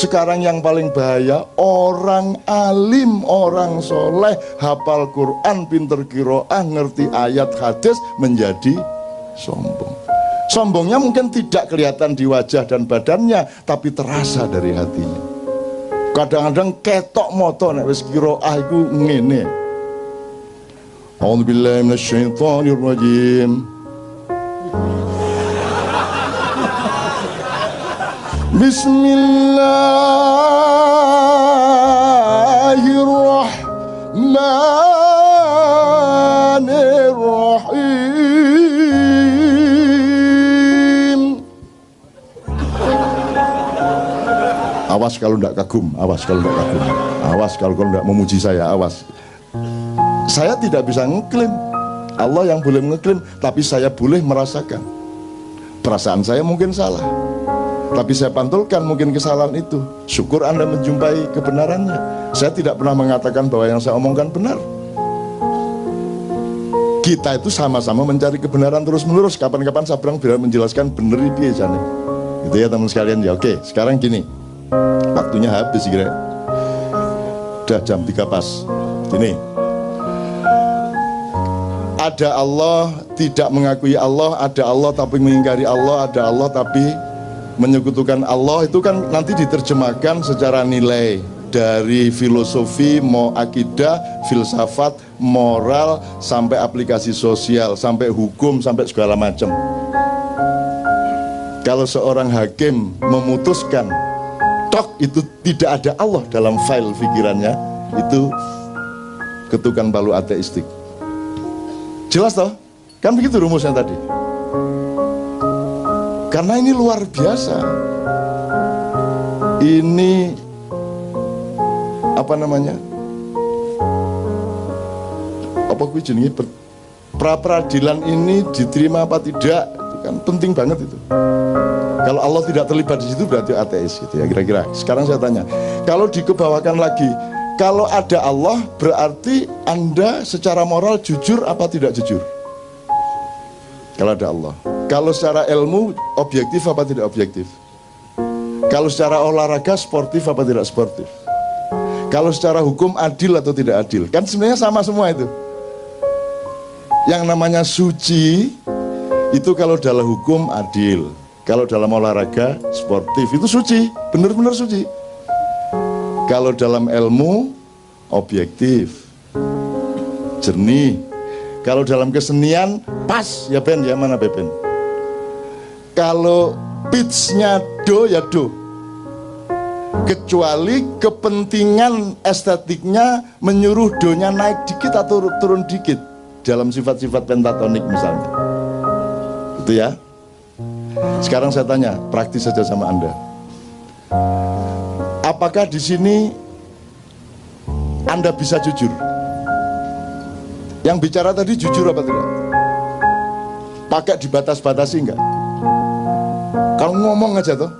Sekarang yang paling bahaya, orang alim, orang soleh, hafal Quran, pinter qiraah, ngerti ayat hadis, menjadi sombong. Sombongnya mungkin tidak kelihatan di wajah dan badannya, tapi terasa dari hatinya. Kadang-kadang ketok moto nek wis qiraah iku ngene. A'udzubillahi minasyaitonirrajim. Bismillahirrahmanirrahim. Awas kalau tidak kagum, awas kalau tidak kagum, awas kalau tidak memuji saya, awas. Saya tidak bisa ngeklaim, Allah yang boleh ngeklaim, tapi saya boleh merasakan. Perasaan saya mungkin salah, tapi saya pantulkan mungkin kesalahan itu. Syukur Anda menjumpai kebenarannya. Saya tidak pernah mengatakan bahwa yang saya omongkan benar. Kita itu sama-sama mencari kebenaran terus-menerus. Kapan-kapan saya bilang biar menjelaskan bener piye jane. Gitu ya teman sekalian ya. Oke, sekarang gini. Waktunya habis kira. Udah jam 3 pas. Gini. Ada Allah, tidak mengakui Allah. Ada Allah tapi mengingkari Allah. Ada Allah tapi menyekutukan Allah. Itu kan nanti diterjemahkan secara nilai, dari filosofi, mau akidah, filsafat, moral, sampai aplikasi sosial, sampai hukum, sampai segala macam. Kalau seorang hakim memutuskan tok itu tidak ada Allah dalam file pikirannya, itu ketukan palu ateistik. Jelas toh? Kan begitu rumusnya tadi. Karena ini luar biasa. Ini apa namanya? Apa gue jenenge pra-peradilan ini diterima apa tidak? Itu kan penting banget itu. Kalau Allah tidak terlibat di situ berarti ateis gitu ya kira-kira. Sekarang saya tanya, kalau dikebawakan lagi, kalau ada Allah berarti Anda secara moral jujur apa tidak jujur? Kalau ada Allah. Kalau secara ilmu objektif apa tidak objektif? Kalau secara olahraga sportif apa tidak sportif? Kalau secara hukum adil atau tidak adil? Kan sebenarnya sama semua itu. Yang namanya suci itu kalau dalam hukum adil, kalau dalam olahraga sportif itu suci, benar-benar suci. Kalau dalam ilmu objektif, jernih. Kalau dalam kesenian pas ya Ben, ya mana Ben? Kalau pitch-nya do ya do. Kecuali kepentingan estetiknya menyuruh do-nya naik dikit atau turun dikit dalam sifat-sifat pentatonik misalnya. Itu ya. Sekarang saya tanya, praktis saja sama Anda. Apakah di sini Anda bisa jujur? Yang bicara tadi jujur apa tidak? Pakai dibatas-batasi enggak? Kalau ngomong aja toh,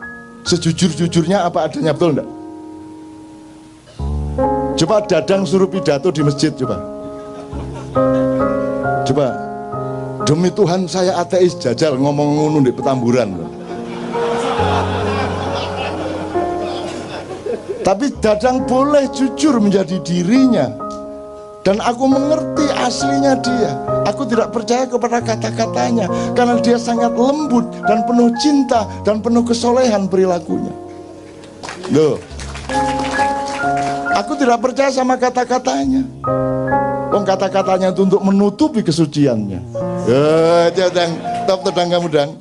sejujur-jujurnya apa adanya, betul enggak? Coba Dadang suruh pidato di masjid, coba. Coba, demi Tuhan saya ateis, jajal ngomong ngono di Petamburan. Tapi Dadang boleh jujur menjadi dirinya. Dan aku mengerti aslinya dia. Aku tidak percaya kepada kata-katanya, karena dia sangat lembut dan penuh cinta dan penuh kesolehan perilakunya. Loh, aku tidak percaya sama kata-katanya. Kata-katanya itu untuk menutupi kesuciannya. Dadang, top tedang kamu dang.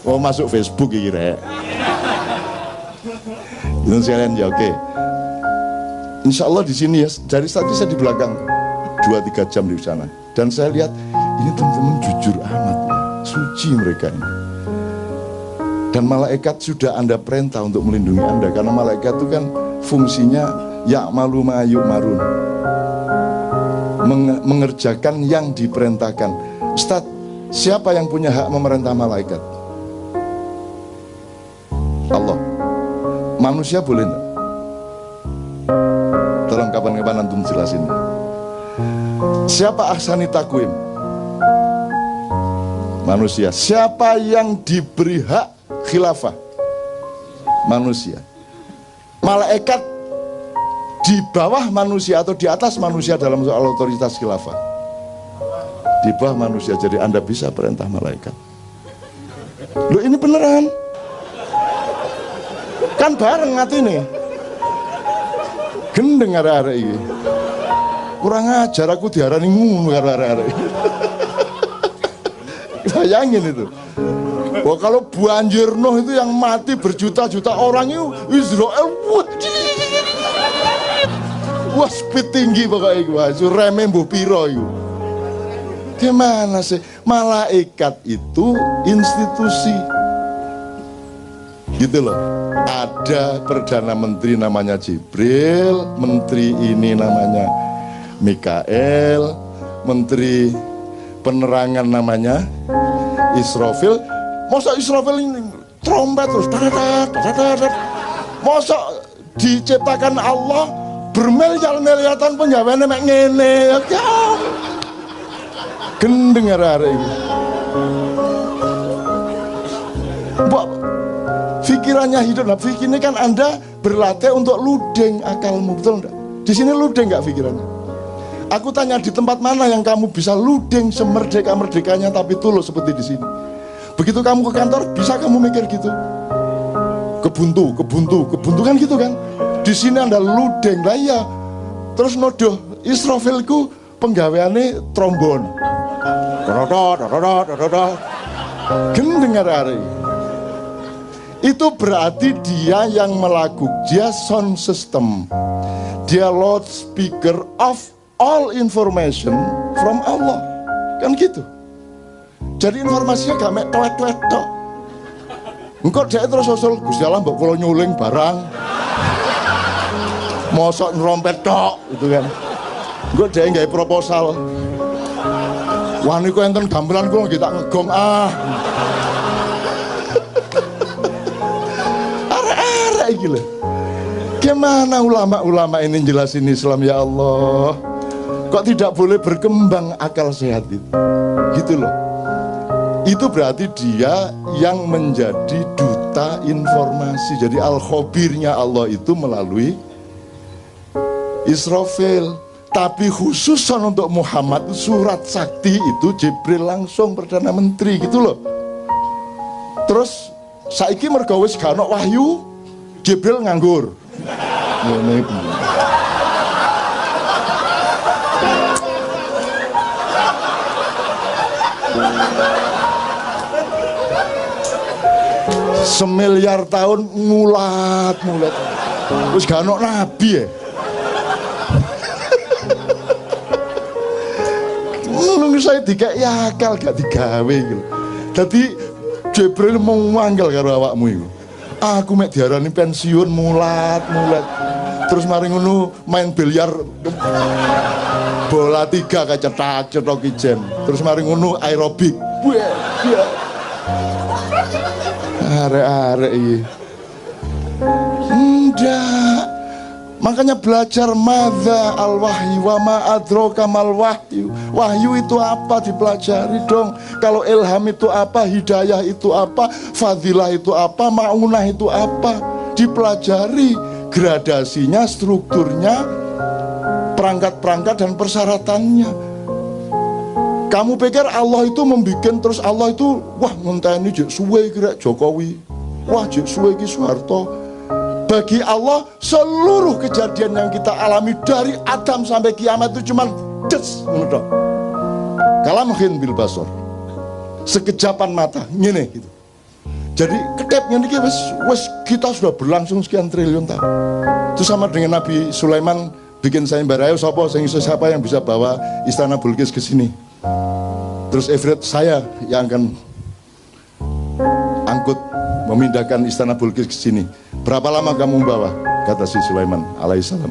Oh masuk Facebook kira. Itu sekalian ya, oke. Insya Allah di sini ya, dari tadi saya di belakang 2-3 jam di sana, dan saya lihat ini teman-teman jujur amat ya, suci mereka ini. Dan malaikat sudah Anda perintah untuk melindungi Anda, karena malaikat itu kan fungsinya ya'malu ma yu'marun, mengerjakan yang diperintahkan. Ustadz, siapa yang punya hak memerintah malaikat? Allah. Manusia boleh enggak? Tolong kapan-kapan antum jelasin. Siapa ahsani takwim? Manusia. Siapa yang diberi hak khilafah? Manusia. malaikat di bawah manusia atau di atas manusia dalam soal otoritas khilafah? Di bawah manusia, jadi Anda bisa perintah malaikat. Loh, ini beneran kan bareng hati nih. Gendeng arek-arek ini kurang ajar, aku diarani ngono karo arek-arek. Bayangin itu. Wah, kalau banjir Nuh itu yang mati berjuta-juta orang itu Israel, wah speed tinggi pokoknya. Wah, itu remeh mbuh piro itu. Gimana sih? Malaikat itu institusi gitu loh. Ada Perdana Menteri namanya Jibril, menteri ini namanya Mikael, menteri penerangan namanya Israfil. Masa Israfil ini trompet terus, masa diciptakan Allah bermiliar-miliatan penjawabnya mek ngene ya. Gendeng arek iki. Mbok pikirannya hidup. Nah, ini kan Anda berlatih untuk ludeng akalmu, betul enggak? Di sini ludeng enggak pikirannya? Aku tanya, di tempat mana yang kamu bisa ludeng semerdeka-merdekanya tapi tulus seperti di sini? Begitu kamu ke kantor, bisa kamu mikir gitu? Kebuntu kan gitu kan? Di sini Anda ludeng lah ya. Terus nodoh Israfilku penggaweane trombon. Gendeng arek. Itu berarti dia yang melakukan, dia sound system, dia loudspeaker of all information from Allah, kan gitu. Jadi informasinya gak mek tuet-tuet tok. Engko dia terus usul, Gusti Allah mbok kula nyuling barang, mosok ngerompet tok gitu kan. Engko dia nggawe proposal, wah niku enten gamelan kula nggih tak ngegong Gila. Gimana ulama-ulama ini jelasin Islam, ya Allah? Kok tidak boleh berkembang akal sehat itu? Gitu loh. Itu berarti dia yang menjadi duta informasi. Jadi al-khabirnya Allah itu melalui Israfil. Tapi khususan untuk Muhammad, surat sakti itu Jibril langsung Perdana Menteri gitu loh. Terus saiki mergo wis gak ono wahyu, Jibril nganggur. Semiliar tahun mulat. Terus gak ono nabi ya. Nunggu saya dikek akal gak digawe gitu. Jadi Jibril mau manggil karo awakmu itu. Aku mek diarani pensiun mulat. Terus mari ngono main biliar bola 3 kayak cetak ijen. Terus mari ngono aerobik. Arek-arek iki. Ndak. Makanya belajar madza al-wahyu wa ma adraka mal wahyu. Wahyu itu apa, dipelajari dong. Kalau ilham itu apa, hidayah itu apa, fadilah itu apa, maunah itu apa, dipelajari gradasinya, strukturnya, perangkat-perangkat dan persyaratannya. Kamu pikir Allah itu membikin terus Allah itu wah ngenteni jek suwe kira Jokowi, wah jek suwe ki Soeharto. Bagi Allah seluruh kejadian yang kita alami dari Adam sampai kiamat itu cuman des menurut kalamhin bil basor, sekejapan mata ngene gitu. Jadi ketepnya ini wes kita sudah berlangsung sekian triliun tahun. Itu sama dengan Nabi Sulaiman bikin sayembara, ayo siapa yang bisa bawa istana Bilqis ke sini. Terus Ifrit, saya yang akan angkut memindahkan istana Bilqis ke sini. Berapa lama kamu membawa? Kata si Sulaiman alaihissalam.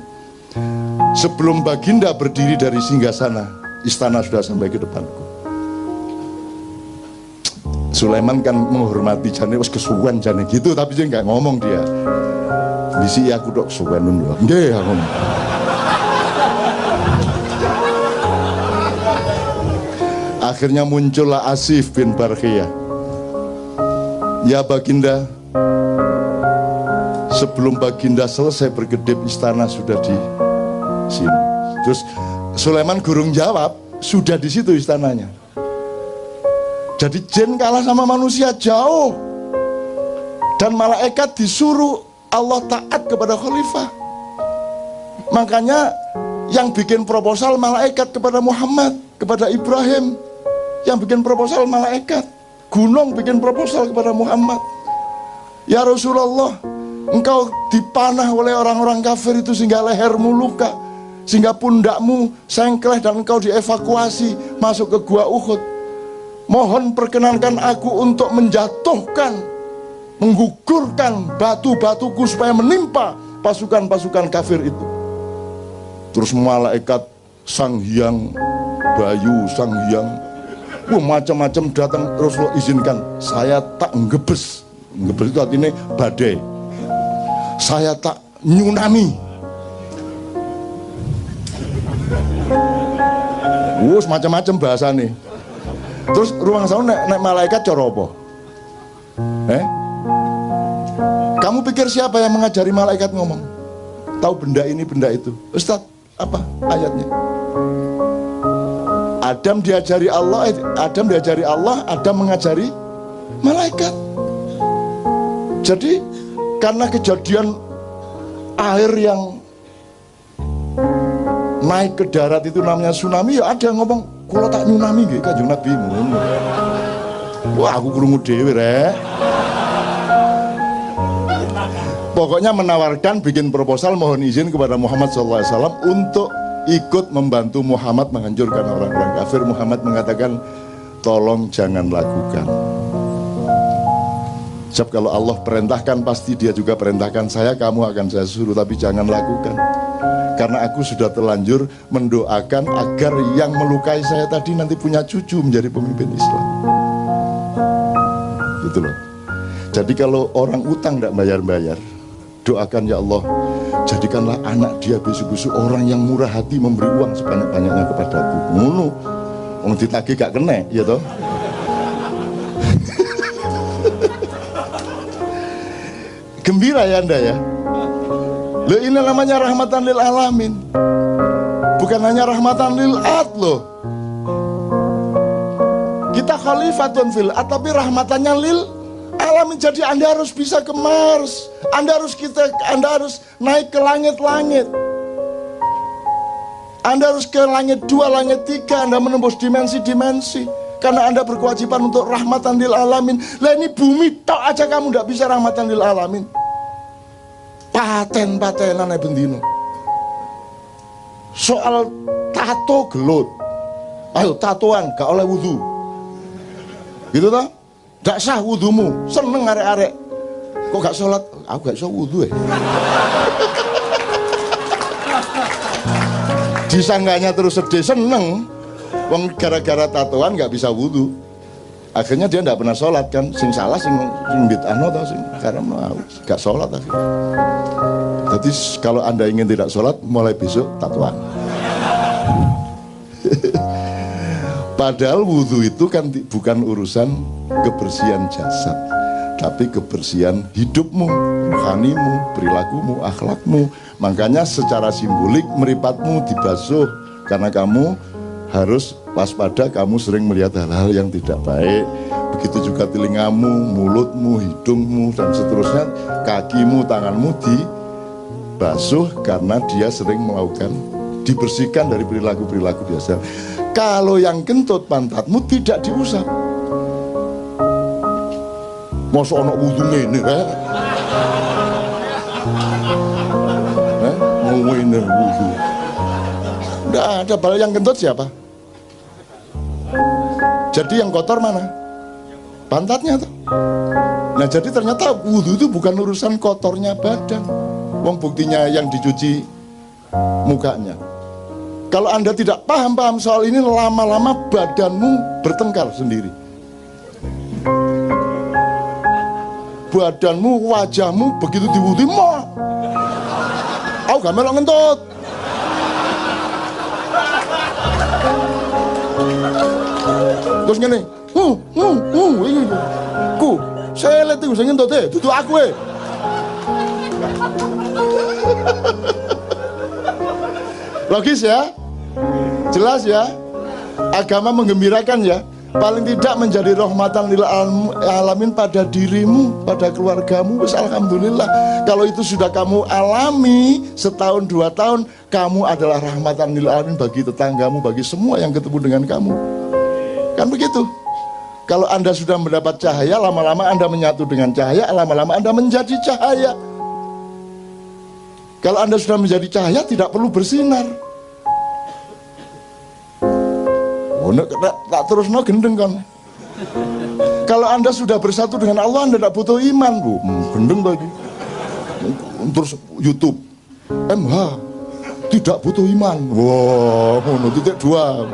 Sebelum baginda berdiri dari singgasana, istana sudah sampai ke depanku. Sulaiman kan menghormati jane wis kesuwen jane gitu, tapi dia nggak ngomong dia. Bisi aku dok suwen dulu. Nggih aku. Akhirnya muncullah Asif bin Barkhiyah. Ya baginda, Sebelum Baginda selesai berkedip, istana sudah di sini. Terus Sulaiman gurung jawab, sudah di situ istananya. Jadi jin kalah sama manusia jauh. Dan malaikat disuruh Allah taat kepada khalifah. Makanya yang bikin proposal malaikat kepada Muhammad, kepada Ibrahim. Yang bikin proposal malaikat. Gunung bikin proposal kepada Muhammad. Ya Rasulullah, engkau dipanah oleh orang-orang kafir itu sehingga lehermu luka, sehingga pundakmu sengkleh, dan engkau dievakuasi masuk ke gua Uhud. Mohon perkenankan aku untuk menjatuhkan, menggugurkan batu-batuku supaya menimpa pasukan-pasukan kafir itu. Terus malaikat Sang Hyang Bayu, Sang Hyang, macam-macam datang. Rasulullah izinkan, saya tak ngebes. Ngebes itu artinya badai. Saya tak nyunami. Macam-macam bahasa nih. Terus ruang sana naik malaikat cara apa? Kamu pikir siapa yang mengajari malaikat ngomong? Tahu benda ini, benda itu. Ustaz, apa ayatnya? Adam diajari Allah, Adam mengajari malaikat. Jadi karena kejadian air yang naik ke darat itu namanya tsunami, ya ada yang ngomong, kalau tak nyunami gitu Kanjeng Nabi. Wah, aku krungu dhewe rek. Pokoknya menawarkan, bikin proposal, mohon izin kepada Muhammad SAW untuk ikut membantu Muhammad menghancurkan orang-orang kafir. Muhammad mengatakan, tolong jangan lakukan. Sebab kalau Allah perintahkan, pasti dia juga perintahkan saya, kamu akan saya suruh, tapi jangan lakukan. Karena aku sudah terlanjur mendoakan agar yang melukai saya tadi nanti punya cucu menjadi pemimpin Islam. Gitu loh. Jadi kalau orang utang tidak bayar-bayar, doakan, ya Allah, jadikanlah anak dia besok-besok orang yang murah hati, memberi uang sebanyak-banyaknya kepadaku. Ngono. Wong ditagih gak kena, ya toh. Gembira ya Anda ya. Loh, ini namanya rahmatan lil alamin. Bukan hanya rahmatan lil ad loh. Kita khalifatun fil ad, tapi rahmatannya lil alamin. Jadi Anda harus bisa ke Mars. Anda harus naik ke langit-langit. Anda harus ke langit 2, langit 3. Anda menembus dimensi-dimensi. Karena Anda berkewajiban untuk rahmatan lil alamin. Lah ini bumi tok aja kamu tidak bisa rahmatan lil alamin. Paten-patenan bendino. Soal tato gelut. Ayo tatoan gak oleh wudu. Gitu toh? Gak sah wudumu. Seneng arek-arek. Kok gak sholat? Aku gak sah wudu ya. Disangganya terus sedih, seneng. Wong gara-gara tatoan gak bisa wudu. Akhirnya dia gak pernah sholat kan. Sing salah sing bid'ahno tau sing karena mau gak sholat akhirnya. Jadi kalau Anda ingin tidak sholat, mulai besok tatoan. Padahal wudhu itu kan bukan urusan kebersihan jasad, tapi kebersihan hidupmu, rohanimu, perilakumu, akhlakmu. Makanya secara simbolik meripatmu dibasuh, karena kamu harus waspada, kamu sering melihat hal-hal yang tidak baik. Begitu juga telingamu, mulutmu, hidungmu, dan seterusnya. Kakimu, tanganmu dibasuh karena dia sering melakukan, dibersihkan dari perilaku-perilaku biasa. Kalau yang kentut pantatmu tidak diusap. Masa ono wudu ngene ngene wudu. Enggak ada. Bal yang kentut siapa? Jadi yang kotor mana? Pantatnya tuh. Nah, jadi ternyata wudu itu bukan urusan kotornya badan. Wong buktinya yang dicuci mukanya. Kalau Anda tidak paham soal ini, lama-lama badanmu bertengkar sendiri. Badanmu, wajahmu begitu diwudu, aku gak melok ngentut. Terus ngene, ku, saya lihat itu saya ngentut deh, duduk aku Logis ya? Jelas ya? Agama menggembirakan ya? Paling tidak menjadi rahmatan lil alamin pada dirimu, pada keluargamu. Wis alhamdulillah. Kalau itu sudah kamu alami setahun 2 tahun, kamu adalah rahmatan lil alamin bagi tetanggamu, bagi semua yang ketemu dengan kamu. Kan begitu. Kalau Anda sudah mendapat cahaya, lama-lama Anda menyatu dengan cahaya, lama-lama Anda menjadi cahaya. Kalau Anda sudah menjadi cahaya, tidak perlu bersinar. Oh, tak terus no gendeng kan. Kalau Anda sudah bersatu dengan Allah, Anda tidak butuh iman, Bu. Gendeng lagi. Terus YouTube, MH tidak butuh iman. Wow, titik 2.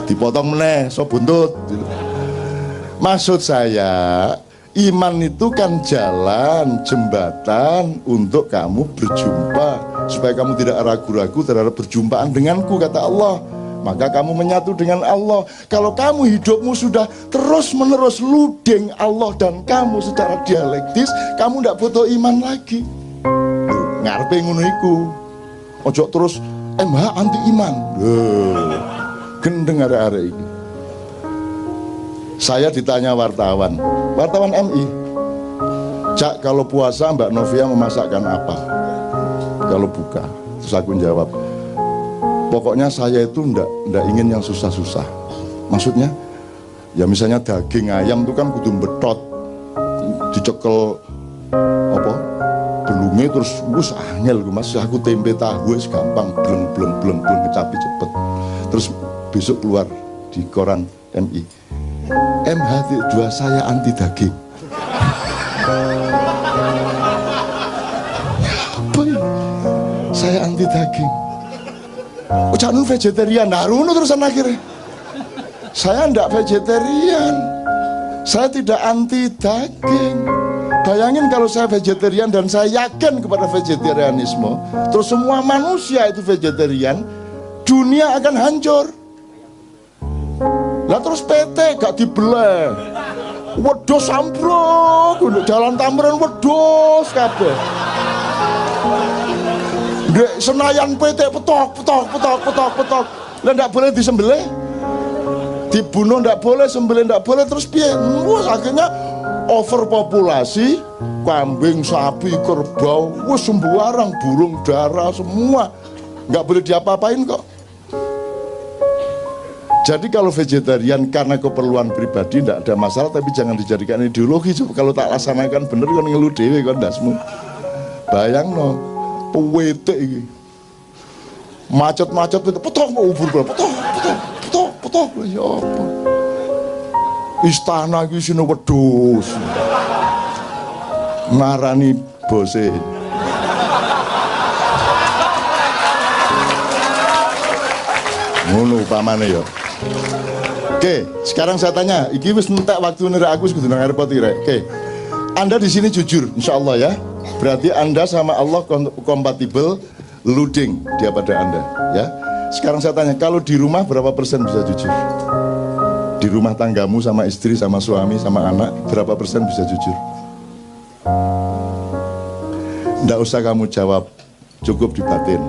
Dipotong meneh, so buntut. Maksud saya, iman itu kan jalan, jembatan untuk kamu berjumpa, supaya kamu tidak ragu-ragu terhadap berjumpaan denganku, kata Allah. Maka kamu menyatu dengan Allah. Kalau kamu hidupmu sudah terus-menerus ludeng Allah dan kamu secara dialektis, kamu tidak butuh iman lagi. Ngarepe ngono iku. Ojo terus MH anti iman. Gendeng arek-arek iki. Saya ditanya wartawan MI, Cak, kalau puasa Mbak Novia memasakkan apa kalau buka? Terus aku jawab, pokoknya saya itu ndak ingin yang susah-susah. Maksudnya, ya misalnya daging ayam itu kan kudu betot, dicekel apa? Belumnya terus wus angel Mas, aku tempe tahu wis gampang, bleng kecapi cepet. Terus besok keluar di koran MI, MH2 saya anti daging. Apa ya? Saya anti daging. Ucapan vegetarian, naruno terusan akhirnya. Saya ndak vegetarian. Saya tidak anti daging. Bayangin kalau saya vegetarian dan saya yakin kepada vegetarianisme, terus semua manusia itu vegetarian, dunia akan hancur. Lah terus PT gak dibelah, wedhus ambruk, jalan Tamrin wedhus kabeh. Ndek Senayan PT petok. Lah ndak boleh disembelih, dibunuh ndak boleh, sembelih ndak boleh, terus piye? Wah, akhirnya overpopulasi, kambing, sapi, kerbau, wah sembarang, burung dara semua nggak boleh diapa-apain kok. Jadi kalau vegetarian karena keperluan pribadi tidak ada masalah, tapi jangan dijadikan ideologi. Coba kalau tak laksanakan bener kan ngeluh dewe kan dasmu. Bayang no, pewete iki. Macet-macet itu petok mau ubur petok ya apa. Istana iki sine wedhus. Ngarani bose. Ngono upamane ya. Oke, sekarang saya tanya, iki wis entek waktu nira aku kudu nang airport iki rek. Oke. Anda di sini jujur, insyaallah ya. Berarti Anda sama Allah kompatibel, luding dia pada Anda, ya. Sekarang saya tanya, kalau di rumah berapa persen bisa jujur? Di rumah tanggamu sama istri, sama suami, sama anak, berapa persen bisa jujur? Nggak usah kamu jawab, cukup di batin.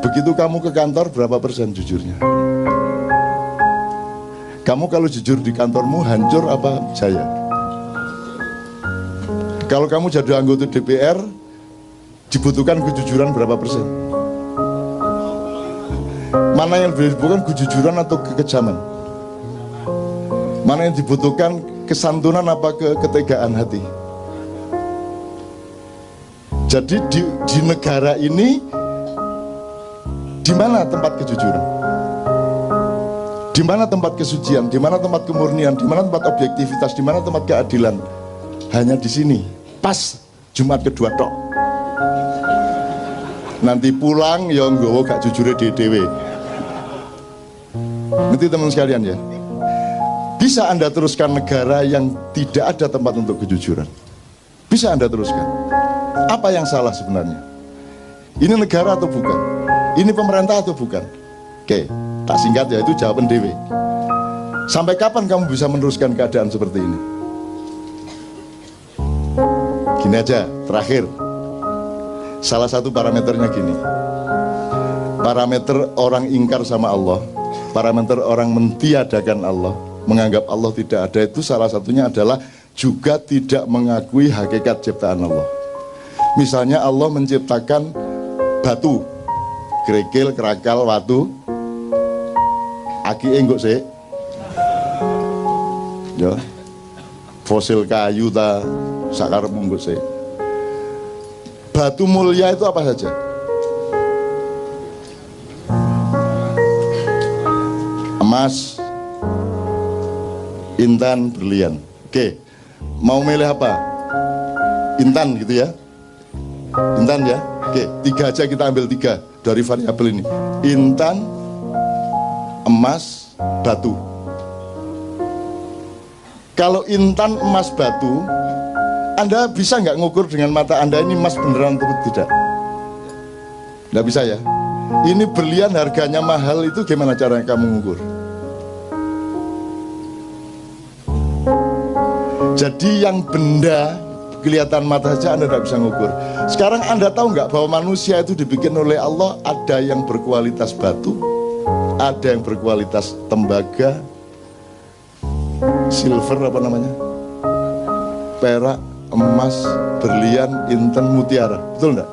Begitu kamu ke kantor, berapa persen jujurnya? Kamu kalau jujur di kantormu, hancur apa jaya? Kalau kamu jadi anggota DPR, dibutuhkan kejujuran berapa persen? Mana yang dibutuhkan kejujuran atau kekejaman? Mana yang dibutuhkan kesantunan apa ketegaan hati? Jadi di negara ini, di mana tempat kejujuran? Di mana tempat kesucian? Di mana tempat kemurnian? Di mana tempat objektivitas? Di mana tempat keadilan? Hanya di sini. Pas Jumat kedua tok. Nanti pulang ya nggowo gak jujure dhewe. Nanti teman sekalian ya. Bisa Anda teruskan negara yang tidak ada tempat untuk kejujuran? Bisa Anda teruskan? Apa yang salah sebenarnya? Ini negara atau bukan? Ini pemerintah atau bukan? Oke, tak singkat ya, itu jawaban dewe. Sampai kapan kamu bisa meneruskan keadaan seperti ini? Gini aja, terakhir. Salah satu parameternya gini. Parameter orang ingkar sama Allah, parameter orang mentiadakan Allah, menganggap Allah tidak ada, itu salah satunya adalah juga tidak mengakui hakikat ciptaan Allah. Misalnya Allah menciptakan batu, kerikil, kerakal, watu, aki enggak sih? Ya, fosil kayu ta sakar munggut sih. Batu mulia itu apa saja? Emas, intan, berlian. Oke, mau milih apa? Intan gitu ya? Intan ya? Oke, 3 aja, kita ambil 3 dari variabel ini. Intan, emas, batu. Kalau intan, emas, batu, Anda bisa nggak ngukur dengan mata Anda ini emas beneran atau tidak? Nggak bisa ya? Ini berlian harganya mahal, itu gimana caranya kamu ngukur? Jadi yang benda kelihatan mata saja Anda tidak bisa ngukur. Sekarang Anda tahu nggak bahwa manusia itu dibikin oleh Allah, ada yang berkualitas batu, ada yang berkualitas tembaga, silver apa namanya, perak, emas, berlian, intan, mutiara. Betul enggak?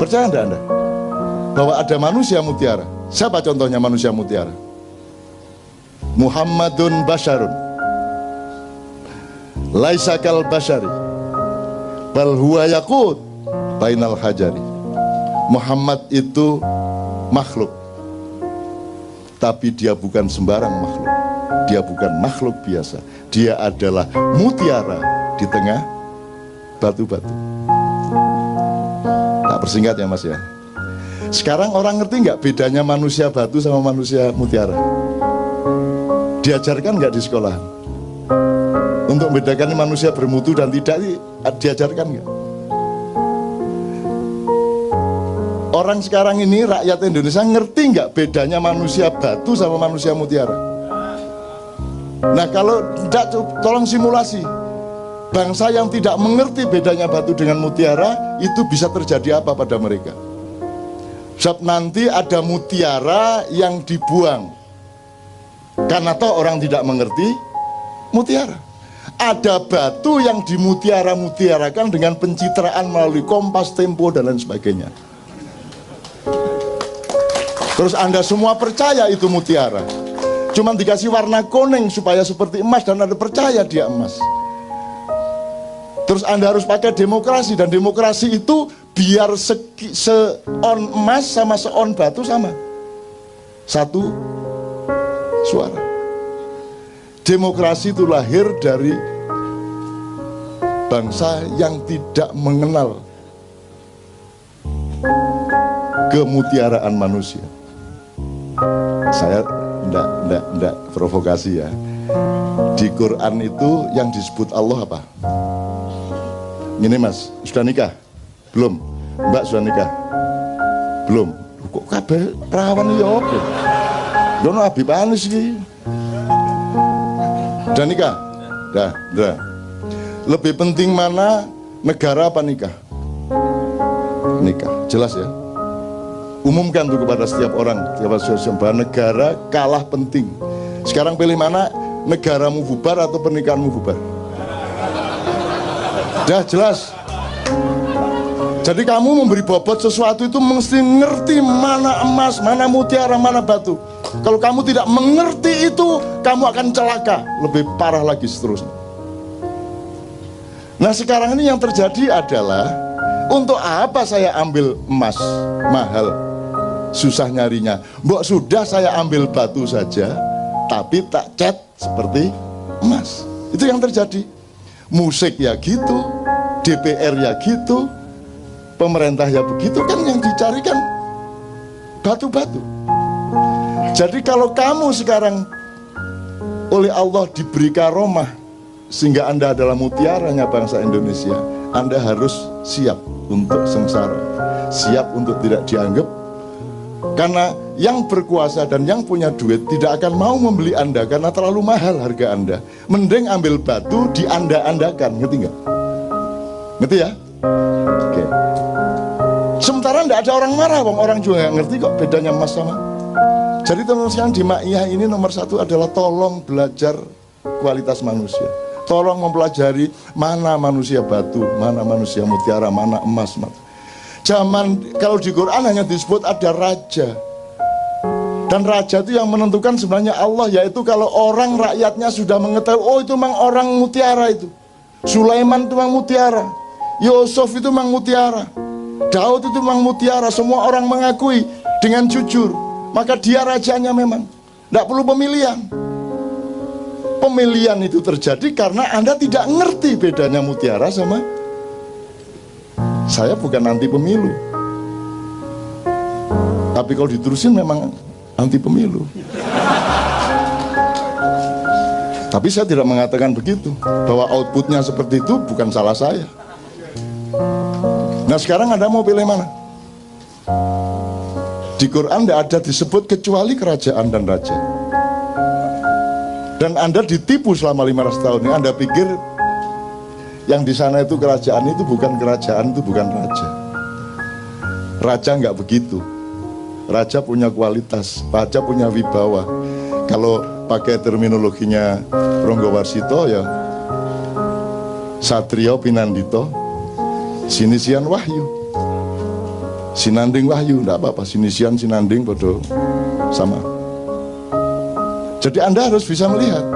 Percaya enggak Anda bahwa ada manusia mutiara? Siapa contohnya manusia mutiara? Muhammadun Basharun laisa kal bashari bal huwa yaqut bainal hajari. Muhammad itu makhluk, tapi dia bukan sembarang makhluk. Dia bukan makhluk biasa. Dia adalah mutiara di tengah batu-batu. Tak persingkat ya Mas ya. Sekarang orang ngerti nggak bedanya manusia batu sama manusia mutiara? Diajarkan nggak di sekolah? Untuk membedakan manusia bermutu dan tidak, diajarkan nggak? Orang sekarang ini, rakyat Indonesia, ngerti nggak bedanya manusia batu sama manusia mutiara? Nah kalau tidak, tolong simulasi. Bangsa yang tidak mengerti bedanya batu dengan mutiara, itu bisa terjadi apa pada mereka? Sebab nanti ada mutiara yang dibuang, karena toh orang tidak mengerti mutiara. Ada batu yang dimutiara-mutiarakan dengan pencitraan melalui Kompas, Tempo, dan lain sebagainya. Terus Anda semua percaya itu mutiara. Cuman dikasih warna kuning supaya seperti emas dan Anda percaya dia emas. Terus Anda harus pakai demokrasi, dan demokrasi itu biar seon emas sama seon batu sama. Satu suara. Demokrasi itu lahir dari bangsa yang tidak mengenal kemutiaraan manusia. Saya enggak provokasi ya. Di Quran itu yang disebut Allah apa? Ini Mas, sudah nikah? Belum? Mbak sudah nikah? Belum? Kok kabeh perawan ya apa? Dono Habib Anis iki. Udah nikah? Dah. Lebih penting mana, negara apa nikah? Nikah, jelas ya. Umumkan tuh kepada setiap orang, bahwa negara kalah penting. Sekarang pilih mana, negaramu bubar atau pernikahanmu bubar? Dah jelas. Jadi kamu memberi bobot sesuatu itu mesti ngerti mana emas, mana mutiara, mana batu. Kalau kamu tidak mengerti itu, kamu akan celaka, lebih parah lagi seterusnya. Nah sekarang ini yang terjadi adalah, untuk apa saya ambil emas mahal, susah nyarinya. Mbok sudah saya ambil batu saja, tapi tak cat seperti emas. Itu yang terjadi. Musik ya gitu, DPR ya gitu, pemerintah ya begitu, kan yang dicarikan batu-batu. Jadi kalau kamu sekarang oleh Allah diberi karomah sehingga Anda adalah mutiaranya bangsa Indonesia, Anda harus siap untuk sengsara, siap untuk tidak dianggap. Karena yang berkuasa dan yang punya duit tidak akan mau membeli Anda karena terlalu mahal harga Anda. Mending ambil batu dianda-andakan, ngerti nggak? Ngerti ya? Oke. Sementara tidak ada orang marah, orang juga nggak ngerti kok bedanya emas sama. Jadi teman-teman di Ma'iyah ini nomor satu adalah tolong belajar kualitas manusia. Tolong mempelajari mana manusia batu, mana manusia mutiara, mana emas. Zaman kalau di Quran hanya disebut ada raja. Dan raja itu yang menentukan sebenarnya Allah, yaitu kalau orang rakyatnya sudah mengetahui, oh itu memang orang mutiara itu. Sulaiman itu memang mutiara, Yusuf itu memang mutiara, Daud itu memang mutiara. Semua orang mengakui dengan jujur, maka dia rajanya memang. Tidak perlu pemilihan. Pemilihan itu terjadi karena Anda tidak ngerti bedanya mutiara sama. Saya bukan anti pemilu, tapi kalau diterusin memang anti pemilu. Tapi saya tidak mengatakan begitu, bahwa outputnya seperti itu bukan salah saya. Nah sekarang Anda mau pilih mana? Di Quran tidak ada disebut kecuali kerajaan dan raja. Dan Anda ditipu selama 500 tahun ini. Anda pikir yang di sana itu kerajaan, itu bukan kerajaan, itu bukan raja. Raja nggak begitu. Raja punya kualitas, raja punya wibawa. Kalau pakai terminologinya Ronggo Warsito ya Satrio Pinandito, Sinisian Wahyu, Sinanding Wahyu, enggak apa-apa, Sinisian Sinanding bodoh sama. Jadi Anda harus bisa melihat.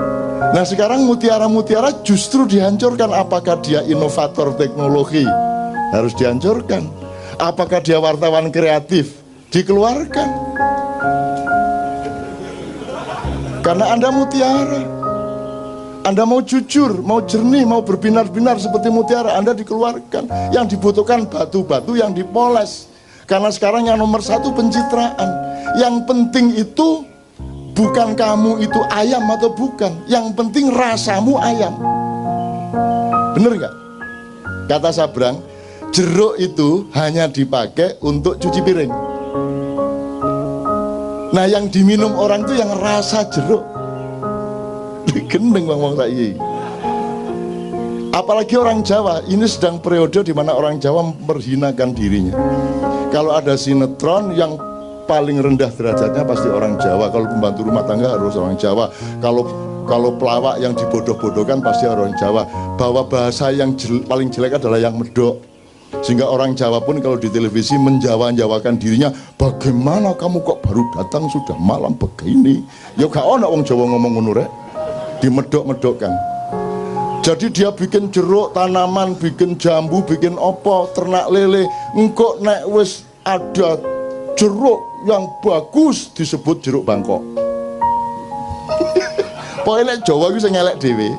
Nah sekarang mutiara-mutiara justru dihancurkan. Apakah dia inovator teknologi? Harus dihancurkan. Apakah dia wartawan kreatif? Dikeluarkan. Karena Anda mutiara, Anda mau jujur, mau jernih, mau berbinar-binar seperti mutiara, Anda dikeluarkan. Yang dibutuhkan batu-batu yang dipoles. Karena sekarang yang nomor satu pencitraan. Yang penting itu bukan kamu itu ayam atau bukan. Yang penting rasamu ayam. Bener nggak? Kata Sabrang, jeruk itu hanya dipakai untuk cuci piring. Nah yang diminum orang itu yang rasa jeruk. Gendeng bang saiki. Apalagi orang Jawa, ini sedang periode di mana orang Jawa memperhinakan dirinya. Kalau ada sinetron yang paling rendah derajatnya pasti orang Jawa. Kalau pembantu rumah tangga harus orang Jawa. Kalau pelawak yang dibodoh-bodohkan pasti orang Jawa. Bahwa bahasa yang paling jelek adalah yang medok. Sehingga orang Jawa pun kalau di televisi menjawa-jawakan dirinya, bagaimana kamu kok baru datang sudah malam begini. Ya gak ono wong Jawa ngomong ngono rek, dimedok-medokkan. Jadi dia bikin jeruk tanaman, bikin jambu, bikin opo, ternak lele. Engkok nek wis ada jeruk yang bagus disebut jeruk Bangkok. Pokoknya nek Jawa itu ngelek dewe.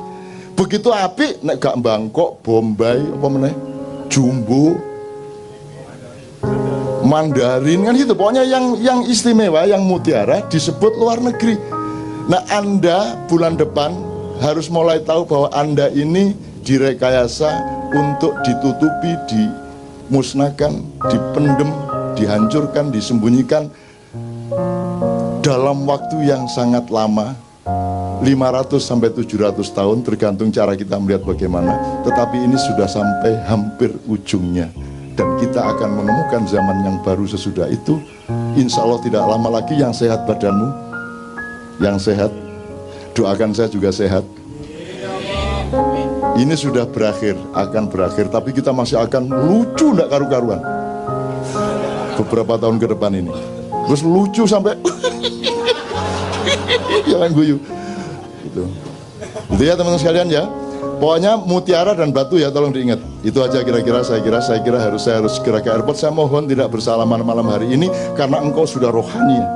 Begitu apik nek gak Bangkok, Bombay, apa meneh? Jumbo, Mandarin kan gitu. Pokoknya yang istimewa, yang mutiara disebut luar negeri. Nah Anda bulan depan harus mulai tahu bahwa Anda ini direkayasa untuk ditutupi, dimusnahkan, dipendem, dihancurkan, disembunyikan dalam waktu yang sangat lama. 500 sampai 700 tahun tergantung cara kita melihat bagaimana. Tetapi ini sudah sampai hampir ujungnya. Dan kita akan menemukan zaman yang baru sesudah itu. Insya Allah tidak lama lagi. Yang sehat badanmu, yang sehat, doakan saya juga sehat. Ini sudah berakhir, akan berakhir. Tapi kita masih akan lucu tidak karu-karuan beberapa tahun ke depan ini. Terus lucu sampai jangan guyu. Itu ya teman-teman sekalian ya. Pokoknya mutiara dan batu ya tolong diingat. Itu aja kira-kira saya kira saya harus segera ke airport. Saya mohon tidak bersalaman malam hari ini karena engkau sudah rohani ya.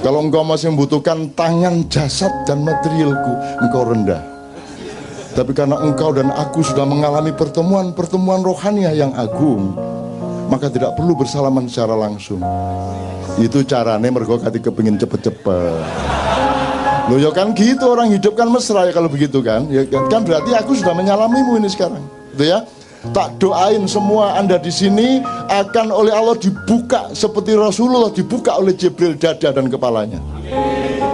Kalau engkau masih membutuhkan tangan, jasad dan materialku, engkau rendah. Tapi karena engkau dan aku sudah mengalami pertemuan rohani yang agung, maka tidak perlu bersalaman secara langsung. Itu caranya mergo kati kepingin cepet-cepet. Loh ya kan gitu, orang hidup kan mesra ya kalau begitu kan. Ya kan berarti aku sudah menyalamimu ini sekarang. Gitu ya. Tak doain semua Anda di sini akan oleh Allah dibuka seperti Rasulullah dibuka oleh Jibril dada dan kepalanya.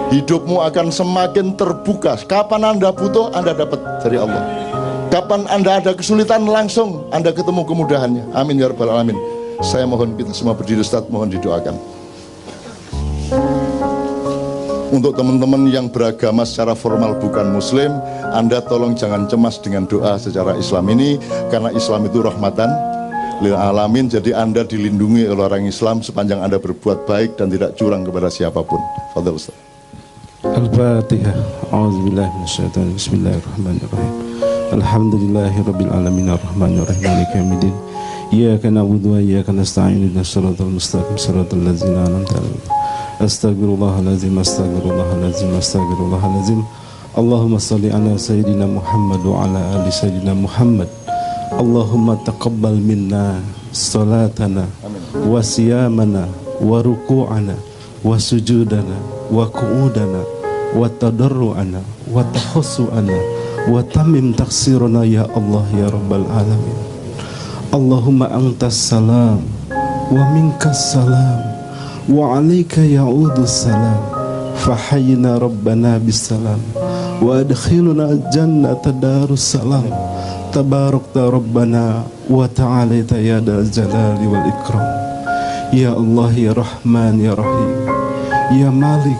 Hidupmu akan semakin terbuka. Kapan Anda butuh, Anda dapat dari Allah. Kapan Anda ada kesulitan, langsung Anda ketemu kemudahannya. Amin ya rabbal alamin. Saya mohon kita semua berdiri, Ustaz, mohon didoakan. Untuk teman-teman yang beragama secara formal bukan muslim, Anda tolong jangan cemas dengan doa secara Islam ini, karena Islam itu rahmatan lil alamin. Jadi Anda dilindungi oleh orang Islam sepanjang Anda berbuat baik dan tidak curang kepada siapapun. Fadhil Ustaz. Al-Fatihah. A'udzubillahi minasyaitonir rajim. Bismillahirrahmanirrahim. Alhamdulillahirabbil alamin arrahmanirrahim maliki yaumiddin. Iyyaka na'budu wa iyyaka nasta'in ihdinas siratal mustaqim siratal ladzina an'amta 'alaihim. Astaghfirullahaladzim, astaghfirullahaladzim, astaghfirullahaladzim. Allahumma salli ala Sayyidina Muhammad wa ala ali Sayyidina Muhammad. Allahumma taqabbal minna salatana wa siyamana wa ruku'ana wa sujudana wa qu'udana wa tadarru'ana wa tahassu'ana wa tamim taksiruna ya Allah ya Rabbal Alamin. Allahumma antas salam wa minkas salam wa alaika ya'udus salam fahayyina rabbana bisalam wa adkhiluna jannata darus salam tabarakta rabbana wa ta'alaita ya dal jalali wal ikram. Ya Allah ya Rahman ya Rahim, ya Malik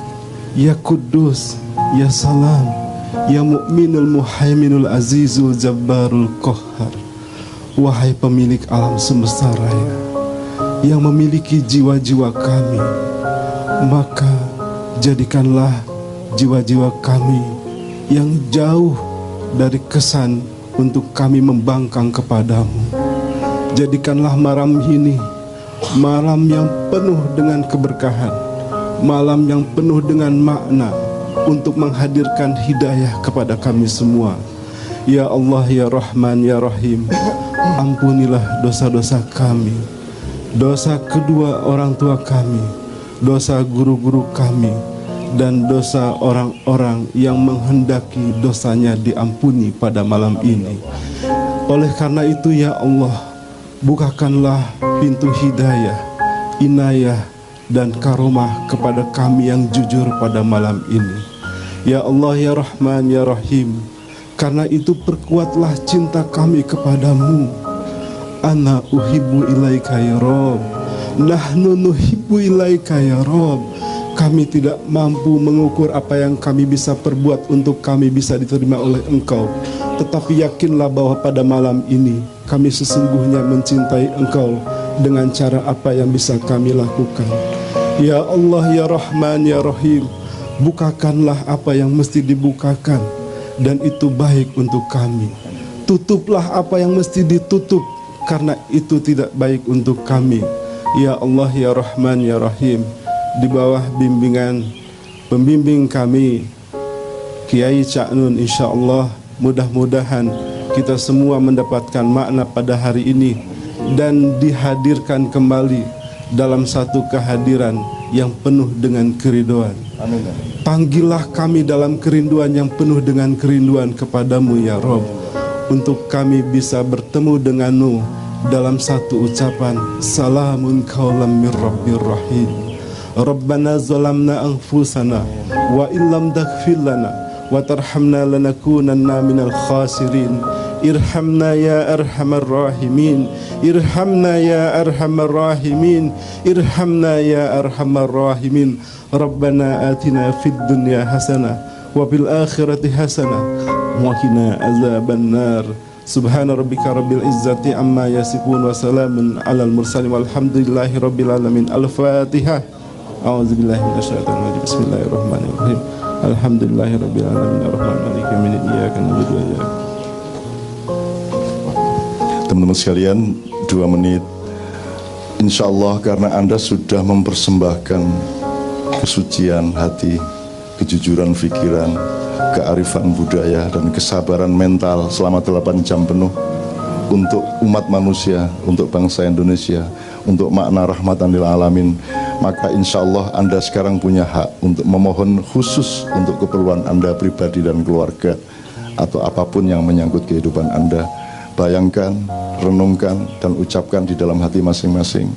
ya Kudus ya Salam, ya Mu'minul Muhaiminul Azizul Jabbarul Qahhar. Wahai pemilik alam semesta raya yang memiliki jiwa-jiwa kami, maka jadikanlah jiwa-jiwa kami yang jauh dari kesan untuk kami membangkang kepadamu. Jadikanlah malam ini malam yang penuh dengan keberkahan, malam yang penuh dengan makna untuk menghadirkan hidayah kepada kami semua. Ya Allah ya Rahman ya Rahim, ampunilah dosa-dosa kami, dosa kedua orang tua kami, dosa guru-guru kami, dan dosa orang-orang yang menghendaki dosanya diampuni pada malam ini. Oleh karena itu ya Allah, bukakanlah pintu hidayah, inayah, dan karomah kepada kami yang jujur pada malam ini. Ya Allah ya Rahman ya Rahim, karena itu perkuatlah cinta kami kepadamu. Ana uhibbu ilaika ya Rabb, nahnu nuhibbu ilaika ya Rabb. Kami tidak mampu mengukur apa yang kami bisa perbuat untuk kami bisa diterima oleh Engkau, tetapi yakinlah bahwa pada malam ini kami sesungguhnya mencintai Engkau dengan cara apa yang bisa kami lakukan. Ya Allah ya Rahman ya Rahim, bukakanlah apa yang mesti dibukakan, dan itu baik untuk kami. Tutuplah apa yang mesti ditutup, karena itu tidak baik untuk kami. Ya Allah ya Rahman ya Rahim, di bawah bimbingan pembimbing kami Kiai Ca'nun, insya Allah mudah-mudahan kita semua mendapatkan makna pada hari ini dan dihadirkan kembali dalam satu kehadiran yang penuh dengan kerinduan. Amin. Panggillah kami dalam kerinduan yang penuh dengan kerinduan kepadamu ya Rabb, untuk kami bisa bertemu denganmu dalam satu ucapan salamun qaulam mir rabbir rahim. Rabbana zalamna anfusana wa illam taghfir lana wa tarhamna lanakunanna minal khasirin. Irhamna ya arhamar rahimin, irhamna ya arhamar rahimin, irhamna ya arhamar rahimin. Rabbana atina fid dunya hasanah wa fil akhirati hasanah wa qina azabannar. Subhana rabbika rabbil izzati amma yasifun wa salamun alal mursalin walhamdulillahi rabbil alamin. Al-Fatihah. A'udzubillahi minasyaitonir rajim. Bismillahirrahmanirrahim. Alhamdulillahi rabbil alamin arrahmanir rahim maliki iyyaka na'budu wa iyyaka. Teman-teman sekalian, 2 menit. Insya Allah karena Anda sudah mempersembahkan kesucian hati, kejujuran pikiran, kearifan budaya, dan kesabaran mental selama 8 jam penuh untuk umat manusia, untuk bangsa Indonesia, untuk makna rahmatan lil alamin, maka insya Allah Anda sekarang punya hak untuk memohon khusus untuk keperluan Anda pribadi dan keluarga, atau apapun yang menyangkut kehidupan Anda. Bayangkan, renungkan, dan ucapkan di dalam hati masing-masing.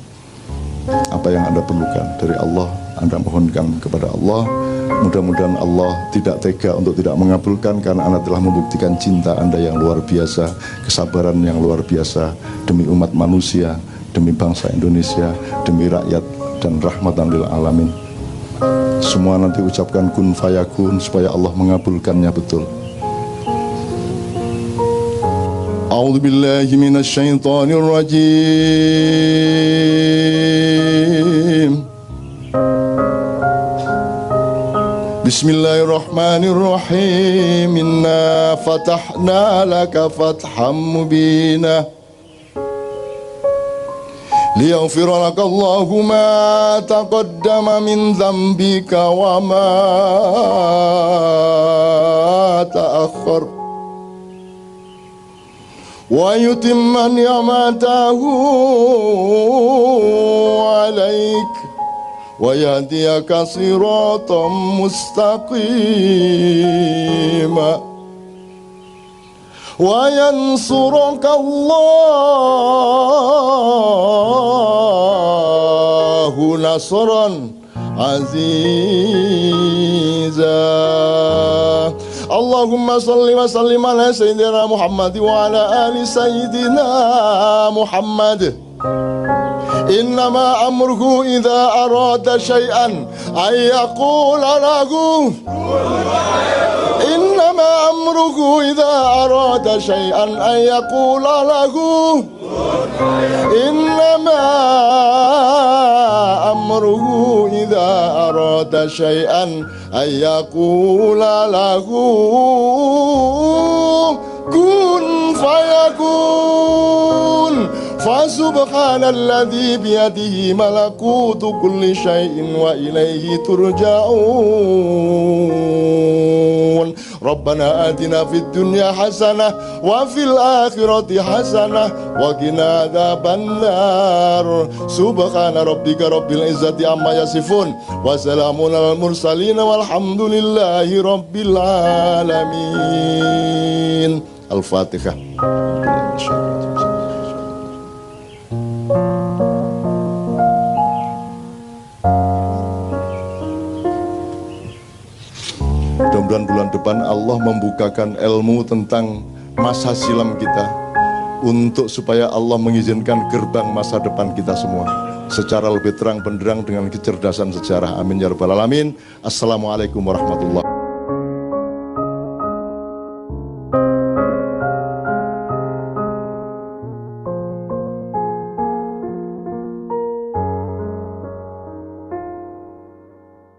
apa yang Anda perlukan dari Allah, Anda mohonkan kepada Allah. Mudah-mudahan Allah tidak tega untuk tidak mengabulkan, karena Anda telah membuktikan cinta Anda yang luar biasa, kesabaran yang luar biasa demi umat manusia, demi bangsa Indonesia, demi rakyat, dan rahmatan lil alamin. Semua nanti ucapkan kun fayakun supaya Allah mengabulkannya betul. A'udzu billahi minasy syaithanir rajim. Bismillahirrahmanirrahim. Inna fatahna laka fatham mubina liyaghfira laka Allahu ma taqaddama min dhanbika wa ma ta'akhkhar wa yutimma ni'matahu 'alaik wa yahdiyaka siratan mustaqima wa yansuraka Allahu nasran aziza. Allahumma salli wa sallim ala sayyidina Muhammad wa ala ali sayyidina Muhammad. Innama amruhu idza arada syai'an ay yaqula lahu innama amruhu idza arada syai'an ay yaqula lahu innama amruhu idza arada syai'an ay yaqula lahu kun fayakun. Fasubhanalladzi biyadihi malakutu kulli syai'in wa ilaihi turja'un. Rabbana atina fid dunya hasanah wa fil akhirati hasanah wa qina adzabannar. Subhana rabbika rabbil izzati amma yasifun wa salamun alal mursalin walhamdulillahi rabbil alamin. Al-Fatihah. Mudah-mudahan bulan depan Allah membukakan ilmu tentang masa silam kita, untuk supaya Allah mengizinkan gerbang masa depan kita semua secara lebih terang benderang dengan kecerdasan sejarah. Amin ya rabbal alamin. Assalamualaikum warahmatullahi wabarakatuh.